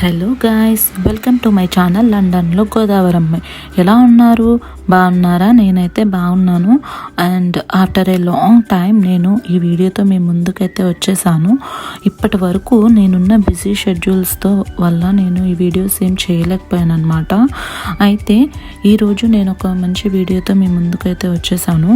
Hello guys, welcome to my channel లండన్లో గోదావరి అమ్మాయి. ఎలా ఉన్నారు? బాగున్నారా? నేనైతే బాగున్నాను. And after a long time నేను ఈ వీడియోతో మీ ముందుకైతే వచ్చేసాను. ఇప్పటి వరకు నేనున్న బిజీ షెడ్యూల్స్తో వల్ల నేను ఈ వీడియోస్ ఏం చేయలేకపోయాను అనమాట. అయితే ఈరోజు నేను ఒక మంచి వీడియోతో మీ ముందుకైతే వచ్చేసాను.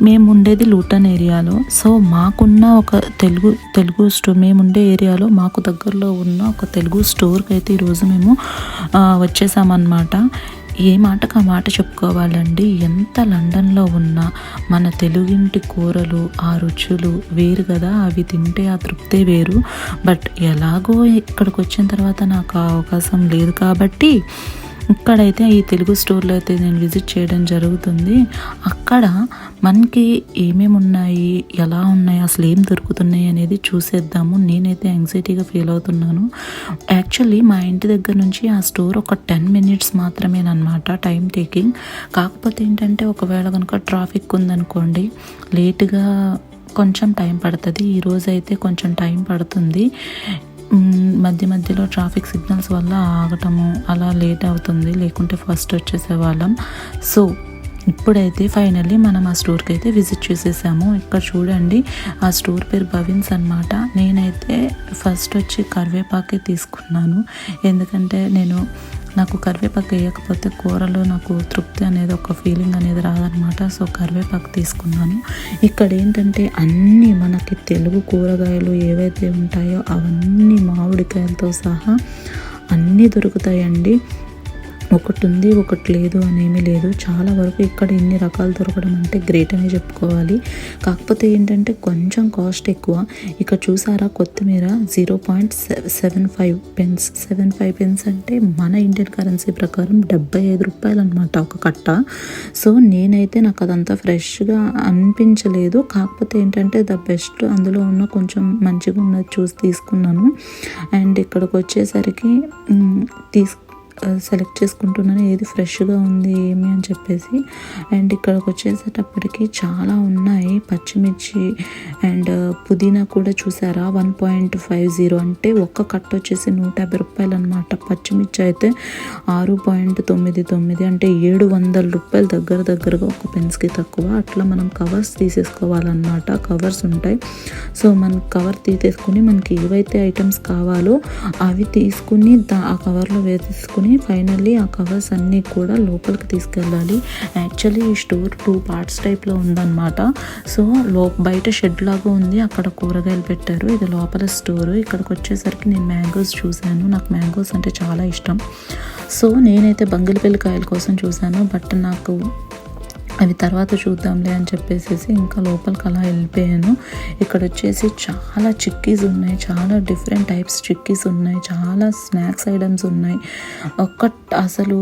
మేము ఉండేది లూటన్ ఏరియాలో. సో మాకున్న ఒక తెలుగు స్టోర్, మేము ఉండే ఏరియాలో మాకు దగ్గరలో ఉన్న ఒక తెలుగు స్టోర్కి అయితే ఈరోజు మేము వచ్చేసామన్నమాట. ఏ మాటకు ఆ మాట చెప్పుకోవాలండి. ఎంత లండన్లో ఉన్నా మన తెలుగింటి కూరలు, ఆ రుచులు వేరు కదా. అవి తింటే ఆ తృప్తే వేరు. బట్ ఎలాగో ఇక్కడికి వచ్చిన తర్వాత నాకు ఆ అవకాశం లేదు కాబట్టి ఇక్కడైతే ఈ తెలుగు స్టోర్లో అయితే నేను విజిట్ చేయడం జరుగుతుంది. అక్కడ మనకి ఏమేమి ఉన్నాయి, ఎలా ఉన్నాయి, అసలు ఏం దొరుకుతున్నాయి అనేది చూసేద్దాము. నేనైతే యాంగ్జైటీగా ఫీల్ అవుతున్నాను. యాక్చువల్లీ మా ఇంటి దగ్గర నుంచి ఆ స్టోర్ ఒక 10 minutes మాత్రమేనమాట టైం టేకింగ్. కాకపోతే ఏంటంటే ఒకవేళ కనుక ట్రాఫిక్ ఉందనుకోండి, లేటుగా కొంచెం టైం పడుతుంది. ఈరోజు అయితే కొంచెం టైం పడుతుంది. మధ్య మధ్యలో ట్రాఫిక్ సిగ్నల్స్ వల్ల ఆగటము అలా లేట్ అవుతుంది, లేకుంటే ఫస్ట్ వచ్చేసేవాళ్ళం. సో ఇప్పుడైతే ఫైనల్లీ మనం ఆ స్టోర్కి అయితే విజిట్ చేసేసాము. ఇక్కడ చూడండి, ఆ స్టోర్ పేరు భవిన్స్ అనమాట. నేనైతే ఫస్ట్ వచ్చి కరివేపాకే తీసుకున్నాను. ఎందుకంటే నాకు కరివేపాకు వేయకపోతే కూరలో నాకు తృప్తి అనేది, ఒక ఫీలింగ్ అనేది రాదనమాట. సో కరివేపాకు తీసుకున్నాను. ఇక్కడ ఏంటంటే అన్నీ మనకి తెలుగు కూరగాయలు ఏవైతే ఉంటాయో అవన్నీ మామిడికాయలతో సహా అన్నీ దొరుకుతాయండి. ఒకటి ఉంది ఒకటి లేదు అనేమి లేదు. చాలా వరకు ఇక్కడ ఇన్ని రకాలు దొరకడం అంటే గ్రేట్ అనే చెప్పుకోవాలి. కాకపోతే ఏంటంటే కొంచెం కాస్ట్ ఎక్కువ. ఇక్కడ చూసారా, కొత్తిమీర 0.75 pence. 75 pence అంటే మన ఇండియన్ కరెన్సీ ప్రకారం 75 రూపాయలు అనమాట ఒక కట్ట. సో నేనైతే నాకు అదంతా ఫ్రెష్గా అనిపించలేదు. కాకపోతే ఏంటంటే ద బెస్ట్ అందులో ఉన్న కొంచెం మంచిగా ఉన్నది చూసి తీసుకున్నాను. అండ్ ఇక్కడికి వచ్చేసరికి సెలెక్ట్ చేసుకుంటున్నాను ఏది ఫ్రెష్గా ఉంది ఏమి అని చెప్పేసి. అండ్ ఇక్కడికి వచ్చేసేటప్పటికి చాలా ఉన్నాయి. పచ్చిమిర్చి అండ్ పుదీనా కూడా చూసారా, 1.50 అంటే ఒక్క కట్ట వచ్చేసి 150 రూపాయలు అనమాట. పచ్చిమిర్చి అయితే 6.99 అంటే 700 రూపాయలు దగ్గరగా ఒక పెన్స్కి తక్కువ. అట్లా మనం కవర్స్ తీసేసుకోవాలన్నమాట. కవర్స్ ఉంటాయి. సో మనం కవర్ తీసేసుకుని మనకి ఏవైతే ఐటమ్స్ కావాలో అవి తీసుకుని ఆ కవర్లో వేసేసుకుని ఫైనల్లీ ఆ కవర్స్ అన్నీ కూడా లోపలికి తీసుకెళ్ళాలి. యాక్చువల్లీ ఈ స్టోర్ 2 parts టైప్లో ఉందన్నమాట. సో బయట షెడ్ లాగా ఉంది, అక్కడ కూరగాయలు పెట్టారు. ఇది లోపల స్టోర్. ఇక్కడికి వచ్చేసరికి నేను మ్యాంగోస్ చూశాను. నాకు మ్యాంగోస్ అంటే చాలా ఇష్టం. సో నేనైతే బంగిలిపల్లి కాయల కోసం చూశాను. బట్ నాకు అవి తర్వాత చూద్దాంలే అని చెప్పేసి ఇంకా లోపలికి అలా వెళ్ళిపోయాను. ఇక్కడ వచ్చేసి చాలా చిక్కీస్ ఉన్నాయి, చాలా డిఫరెంట్ టైప్స్ చిక్కీస్ ఉన్నాయి, చాలా స్నాక్స్ ఐటమ్స్ ఉన్నాయి. అసలు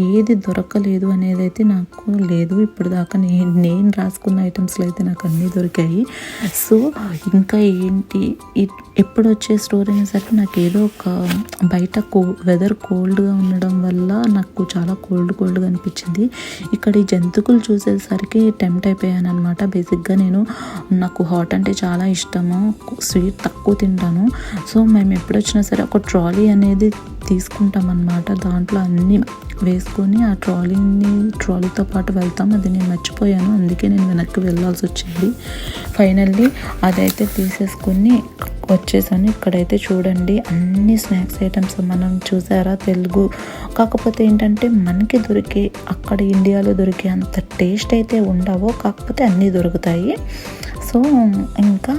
ఏది దొరకలేదు అనేది అయితే నాకు లేదు. ఇప్పుడు దాకా నేను రాసుకున్న ఐటమ్స్లో అయితే నాకు అన్నీ దొరికాయి. సో ఇంకా ఏంటి, ఎప్పుడు వచ్చే స్టోర్ అయినా సరే నాకు ఏదో ఒక బయట వెదర్ కోల్డ్గా ఉండడం వల్ల నాకు చాలా కోల్డ్గా అనిపించింది. ఇక్కడ ఈ జంతువులు చూసేసరికి టెంప్ట్ అయిపోయాను అనమాట. బేసిక్గా నాకు హాట్ అంటే చాలా ఇష్టము, స్వీట్ తక్కువ తింటాను. సో మేము ఎప్పుడు వచ్చినా సరే ఒక ట్రాలీ అనేది తీసుకుంటాం అన్నమాట. దాంట్లో అన్నీ వేసుకొని ఆ ట్రాలీతో పాటు వెళ్తాం. అది నేను మర్చిపోయాను, అందుకే నేను వెనక్కి వెళ్ళాల్సి వచ్చింది. ఫైనల్లీ అదైతే తీసేసుకొని వచ్చేసాను. ఇక్కడైతే చూడండి అన్ని స్నాక్స్ ఐటమ్స్ మనం చూసారా తెలుగు. కాకపోతే ఏంటంటే మనకి అక్కడ ఇండియాలో దొరికే అంత టేస్ట్ అయితే ఉండవు, కాకపోతే అన్నీ దొరుకుతాయి. సో ఇంకా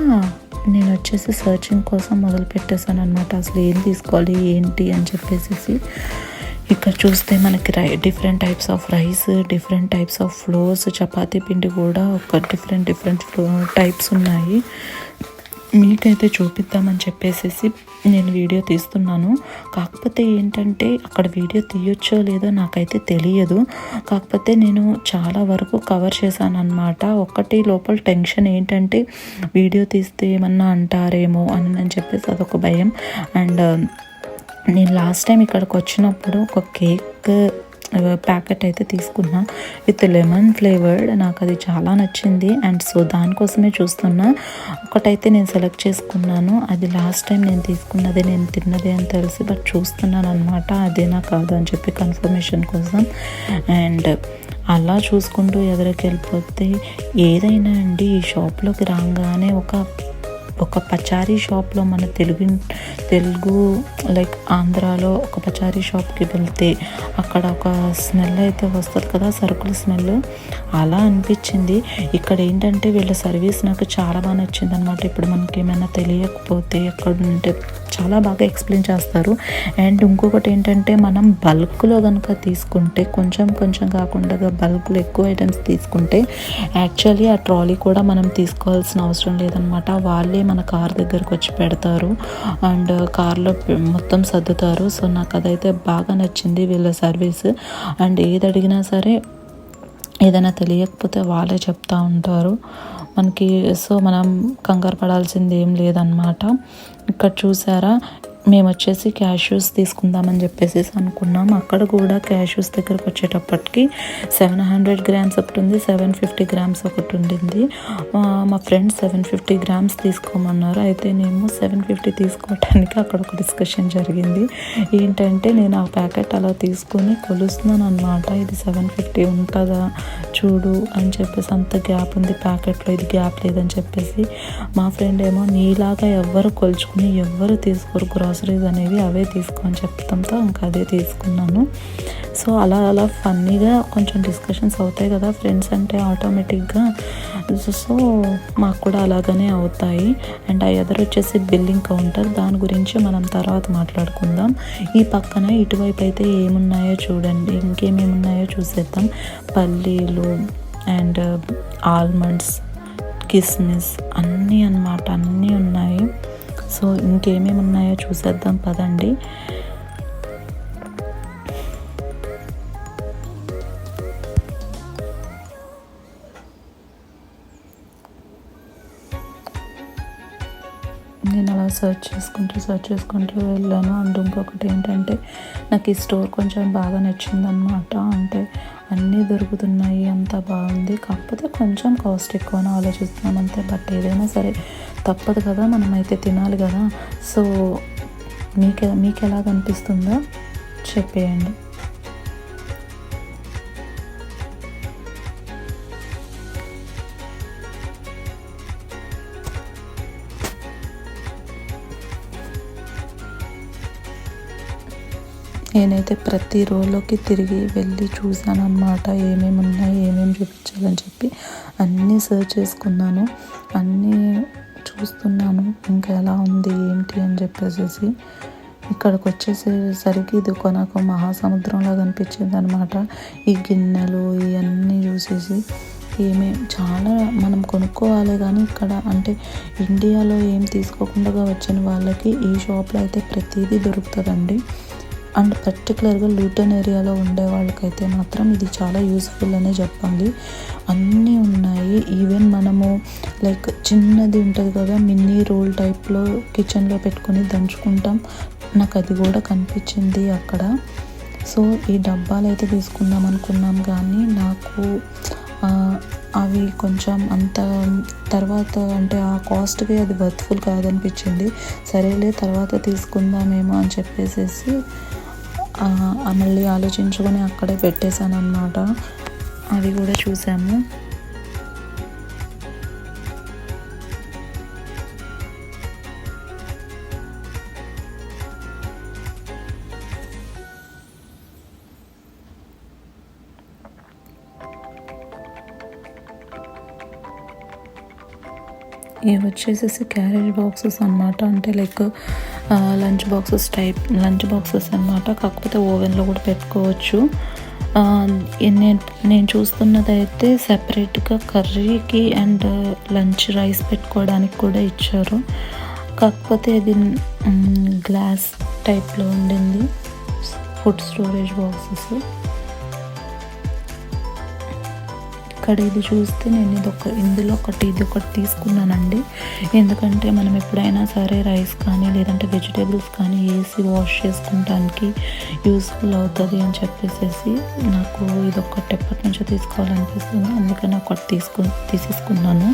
నేను వచ్చేసి సర్చింగ్ కోసం మొదలు పెట్టేశాను అనమాట. అసలు ఏం తీసుకోవాలి ఏంటి అని చెప్పేసి. ఇక్కడ చూస్తే మనకి different types of rice, different types of floors, chapati పిండి కూడా ఒక డిఫరెంట్ టైప్స్ ఉన్నాయి. మీకైతే చూపిద్దామని చెప్పేసి నేను వీడియో తీస్తున్నాను. కాకపోతే ఏంటంటే అక్కడ వీడియో తీయొచ్చో లేదో నాకైతే తెలియదు. కాకపోతే నేను చాలా వరకు కవర్ చేశాను అనమాట. ఒక్కటి లోపల టెన్షన్ ఏంటంటే వీడియో తీస్తే ఏమన్నా అంటారేమో అని చెప్పేసి అదొక భయం. అండ్ నేను లాస్ట్ టైం ఇక్కడికి వచ్చినప్పుడు ఒక కేక్ ప్యాకెట్ అయితే తీసుకున్నా విత్ లెమన్ ఫ్లేవర్డ్. నాకు అది చాలా నచ్చింది. అండ్ సో దానికోసమే చూస్తున్నా. ఒకటైతే నేను సెలెక్ట్ చేసుకున్నాను. అది లాస్ట్ టైం నేను తీసుకున్నది, నేను తిన్నది అని తెలిసి బట్ చూస్తున్నాను అనమాట అదేనా కాదు అని చెప్పి కన్ఫర్మేషన్ కోసం. అండ్ అలా చూసుకుంటూ ఎదురుకి వెళ్ళిపోతే ఏదైనా అండి ఈ షాప్లోకి రాగానే ఒక పచారీ షాప్లో మన తెలుగు లైక్ ఆంధ్రాలో ఒక పచారీ షాప్కి వెళ్తే అక్కడ ఒక స్మెల్ అయితే వస్తుంది కదా, సరుకుల స్మెల్, అలా అనిపించింది. ఇక్కడ ఏంటంటే వీళ్ళ సర్వీస్ నాకు చాలా బాగా నచ్చింది అనమాట. ఇప్పుడు మనకి ఏమైనా తెలియకపోతే ఎక్కడ ఉంటే చాలా బాగా ఎక్స్ప్లెయిన్ చేస్తారు. అండ్ ఇంకొకటి ఏంటంటే మనం బల్క్లో కనుక తీసుకుంటే కొంచెం కొంచెం కాకుండా బల్క్లో ఎక్కువ ఐటమ్స్ తీసుకుంటే యాక్చువల్లీ ఆ ట్రాలీ కూడా మనం తీసుకోవాల్సిన అవసరం లేదనమాట. వాళ్ళే మన కార్ దగ్గరకు వచ్చి పెడతారు అండ్ కార్లో మొత్తం సర్దుతారు. సో నాకు అదైతే బాగా నచ్చింది వీళ్ళ సర్వీస్. అండ్ ఏది అడిగినా సరే ఏదైనా తెలియకపోతే వాళ్ళే చెప్తూ ఉంటారు మనకి. సో మనం కంగారు పడాల్సింది ఏం లేదన్నమాట. ఇక్కడ చూసారా, మేము వచ్చేసి క్యాష్యూస్ తీసుకుందామని చెప్పేసి అనుకున్నాం. అక్కడ కూడా క్యాష్యూస్ దగ్గరకు వచ్చేటప్పటికి 700 గ్రామ్స్ ఒకటి ఉంది, 750 గ్రామ్స్ ఒకటి ఉండింది. మా ఫ్రెండ్స్ 750 గ్రామ్స్ తీసుకోమన్నారు. అయితే నేను 750 తీసుకోవటానికి అక్కడ ఒక డిస్కషన్ జరిగింది. ఏంటంటే నేను ఆ ప్యాకెట్ అలా తీసుకొని కొలుస్తున్నాను అనమాట. ఇది 750 ఉంటుందా చూడు అని చెప్పేసి, అంత గ్యాప్ ఉంది ప్యాకెట్లో, ఇది గ్యాప్ లేదని చెప్పేసి. మా ఫ్రెండ్ ఏమో నీలాగా ఎవ్వరు కొలుచుకుని ఎవ్వరు తీసుకోరు, గ్రాసరీస్ అనేవి అవే తీసుకొని చెప్తాంతో ఇంకా అదే తీసుకున్నాను. సో అలా ఫన్నీగా కొంచెం డిస్కషన్స్ అవుతాయి కదా ఫ్రెండ్స్ అంటే ఆటోమేటిక్గా. సో మాకు కూడా అలాగనే అవుతాయి. అండ్ ఆ ఎదురు వచ్చేసి బిల్లింగ్ కౌంటర్, దాని గురించి మనం తర్వాత మాట్లాడుకుందాం. ఈ పక్కన ఇటువైపు అయితే ఏమున్నాయో చూడండి, ఇంకేమేమి ఉన్నాయో చూసేద్దాం. పల్లీలు అండ్ ఆల్మండ్స్, కిస్మిస్ అన్నీ అన్నమాట, అన్నీ ఉన్నాయి. సో ఇంకేమేమి ఉన్నాయో చూసేద్దాం పదండి. నేను అలా సర్చ్ చేసుకుంటూ వెళ్ళాను. అండ్ ఇంకొకటి ఏంటంటే నాకు ఈ స్టోర్ కొంచెం బాగా నచ్చిందనమాట. అంటే అన్నీ దొరుకుతున్నాయి, అంతా బాగుంది. కాకపోతే కొంచెం కాస్ట్ ఎక్కువని ఆలోచిస్తున్నాం అంతే. బట్ ఏదైనా సరే తప్పదు కదా, మనమైతే తినాలి కదా. సో మీకు ఎలా కనిపిస్తుందో చెప్పేయండి. నేనైతే ప్రతి రోలోకి తిరిగి వెళ్ళి చూసాను అన్నమాట, ఏమేమి ఉన్నాయి, ఏమేమి చూపించాలని చెప్పి అన్నీ సర్చ్ చేసుకున్నాను, అన్నీ చూస్తున్నాను ఇంకా ఎలా ఉంది ఏంటి అని చెప్పేసి. ఇక్కడికి వచ్చేసేసరికి ఇది నాకు మహాసముద్రంలా కనిపించింది అనమాట. ఈ గిన్నెలు ఇవన్నీ చూసేసి చాలా మనం కొనుక్కోవాలి. కానీ ఇక్కడ అంటే ఇండియాలో ఏం తీసుకోకుండా వచ్చిన వాళ్ళకి ఈ షాప్లో అయితే ప్రతిదీ దొరుకుతుందండి. అండ్ పర్టికులర్గా లూటన్ ఏరియాలో ఉండే వాళ్ళకైతే మాత్రం ఇది చాలా యూస్ఫుల్ అనే చెప్పాలి. అన్నీ ఉన్నాయి. ఈవెన్ మనము లైక్ చిన్నది ఉంటుంది కదా, మినీ రోల్ టైప్లో కిచెన్లో పెట్టుకొని దంచుకుంటాం, నాకు అది కూడా కనిపించింది అక్కడ. సో ఈ డబ్బాలు అయితే తీసుకుందాం అనుకున్నాం కానీ నాకు అవి కొంచెం అంత తర్వాత అంటే ఆ కాస్ట్కి అది వర్త్ఫుల్ కాదనిపించింది. సరేలే తర్వాత తీసుకుందామేమో అని చెప్పేసి మళ్ళీ ఆలోచించుకొని అక్కడే పెట్టేశాను అన్నమాట. అది కూడా చూసాము. ఇవి వచ్చేసేసి క్యారేజ్ బాక్సెస్ అన్నమాట. అంటే లైక్ లంచ్ బాక్సెస్ అన్నమాట. కాకపోతే ఓవెన్లో కూడా పెట్టుకోవచ్చు. నేను చూస్తున్నది అయితే సెపరేట్గా కర్రీకి అండ్ లంచ్ రైస్ పెట్టుకోవడానికి కూడా ఇచ్చారు. కాకపోతే అది గ్లాస్ టైప్లో ఉండింది. Food storage boxes. ఇక్కడ ఇది చూస్తే నేను ఇది ఒకటి తీసుకున్నానండి. ఎందుకంటే మనం ఎప్పుడైనా సరే రైస్ కానీ లేదంటే వెజిటేబుల్స్ కానీ వేసి వాష్ చేసుకుంటానికి యూస్ఫుల్ అవుతుంది అని చెప్పేసి నాకు ఇది ఒకటి ఎప్పటి నుంచో తీసుకోవాలనిపిస్తుంది. అందుకని ఒకటి తీసేసుకున్నాను.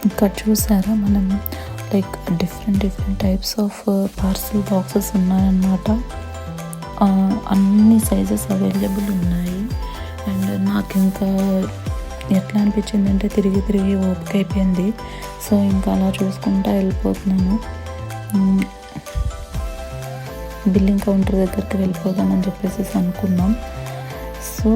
ఇక్కడ చూసారా మనం like different types of parcel boxes ఉన్నాయన్నమాట. అన్ని సైజెస్ అవైలబుల్ ఉన్నాయి. అండ్ నాకు ఇంకా ఎట్లా అనిపించింది అంటే తిరిగి ఓపిక అయిపోయింది. సో ఇంకా అలా చూసుకుంటా వెళ్ళిపోతున్నాను. బిల్లింగ్ కౌంటర్ దగ్గరికి వెళ్ళిపోదామని చెప్పేసి అనుకున్నాం. సో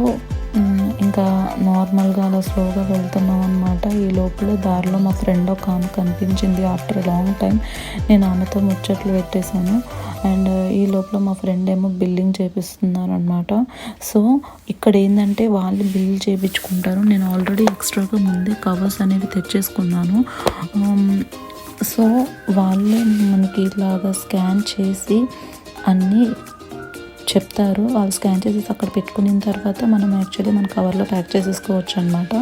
ఇంకా నార్మల్గా అలా స్లోగా వెళ్తున్నాం అనమాట. ఈ లోపల దారిలో మా ఫ్రెండ్ ఒక ఆమె కనిపించింది. ఆఫ్టర్ లాంగ్ టైం నేను ఆమెతో ముచ్చట్లు పెట్టేశాను. అండ్ ఈ లోపల మా ఫ్రెండ్ ఏమో బిల్లింగ్ చేపిస్తున్నారు అనమాట. సో ఇక్కడ ఏంటంటే వాళ్ళు బిల్ చేయించుకుంటారు. నేను ఆల్రెడీ ఎక్స్ట్రాగా ముందే కవర్స్ అనేవి తెచ్చేసుకున్నాను. సో వాళ్ళే మనకి ఇలాగా స్కాన్ చేసి అన్నీ చెప్తారు. వాళ్ళు స్కాన్ చేసి అక్కడ పెట్టుకున్న తర్వాత మనం యాక్చువల్లీ మన కవర్లో ప్యాక్ చేసేసుకోవచ్చు అనమాట.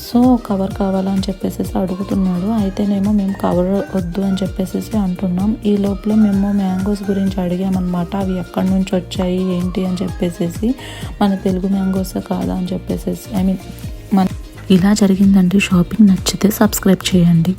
సో కవర్ కావాలని చెప్పేసి అడుగుతున్నాడు. అయితేనేమో మేము కవర్ వద్దు అని చెప్పేసి అంటున్నాం. ఈ లోపల మేము మ్యాంగోస్ గురించి అడిగామన్నమాట. అవి ఎక్కడి నుంచి వచ్చాయి ఏంటి అని చెప్పేసి, మన తెలుగు మ్యాంగోస్ కాదా అని చెప్పేసి ఇలా జరిగిందండి. షాపింగ్ నచ్చితే సబ్స్క్రైబ్ చేయండి.